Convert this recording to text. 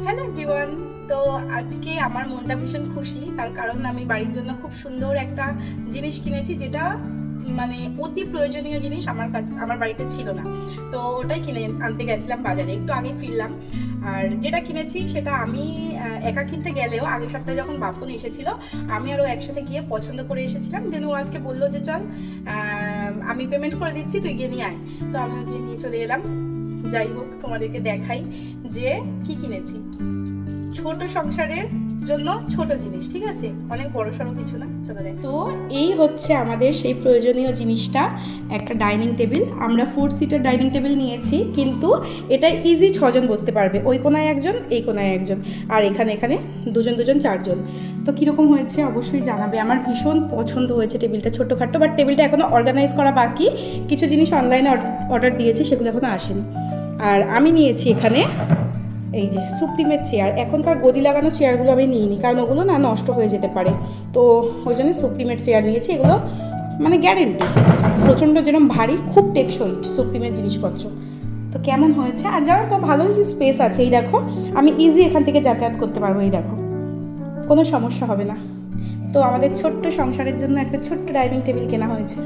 Hello everyone. তো আজকে আমার মনটা ভীষণ খুশি, তার কারণ আমি বাড়ির জন্য খুব সুন্দর একটা জিনিস কিনেছি, যেটা মানে অতি প্রয়োজনীয় জিনিস আমার বাড়িতে ছিল না। তো ওটাই কিনে আনতে গেছিলাম বাজারে, একটু আগে ফিরলাম। আর যেটা কিনেছি সেটা আমি একা কিনতে গেলেও আগের সপ্তাহে যখন বাপন এসেছিল, আমি আরও একসাথে গিয়ে পছন্দ করে এসেছিলাম। দেন ও আজকে বললো যে চল, আমি পেমেন্ট করে দিচ্ছি, তুই গিয়ে নিয়ে আয়। তো আমিও গিয়ে নিয়ে চলে এলাম। যাই হোক, তোমাদেরকে দেখাই যে কি কিনেছি। ছোট সংসারের জন্য ছোট জিনিস, ঠিক আছে, অনেক বড় সড়ো কিছু না। চলো দেখ। তো এই হচ্ছে আমাদের সেই প্রয়োজনীয় জিনিসটা, একটা ডাইনিং টেবিল। আমরা 4 সিটার ডাইনিং টেবিল নিয়েছি, কিন্তু এটা ইজি 6 জন বসতে পারবে। ওই কোনায় একজন, এই কোনায় একজন, আর এখানে এখানে দুজন দুজন 4 জন। তো কীরকম হয়েছে অবশ্যই জানাবে। আমার ভীষণ পছন্দ হয়েছে টেবিলটা, ছোটোখাটো, বাট টেবিলটা এখনও অর্গানাইজ করা বাকি। কিছু জিনিস অনলাইনে অর্ডার দিয়েছি, সেগুলো এখনও আসেনি। আর আমি নিয়েছি এখানে এই যে সুপ্রিমের চেয়ার। এখনকার গদি লাগানো চেয়ারগুলো আমি নিইনি, কারণ ওগুলো না নষ্ট হয়ে যেতে পারে। তো ওই জন্য সুপ্রিমের চেয়ার নিয়েছি। এগুলো মানে গ্যারেন্টি, প্রচণ্ড যেরকম ভারী, খুব টেকসই সুপ্রিমের জিনিসপত্র। তো কেমন হয়েছে? আর জানো তো, ভালোই স্পেস আছে। এই দেখো, আমি ইজি এখান থেকে যাতায়াত করতে পারবো। এই দেখো, কোনো সমস্যা হবে না। তো আমাদের ছোট্ট সংসারের জন্য একটা ছোট্ট ডাইনিং টেবিল কেনা হয়েছে।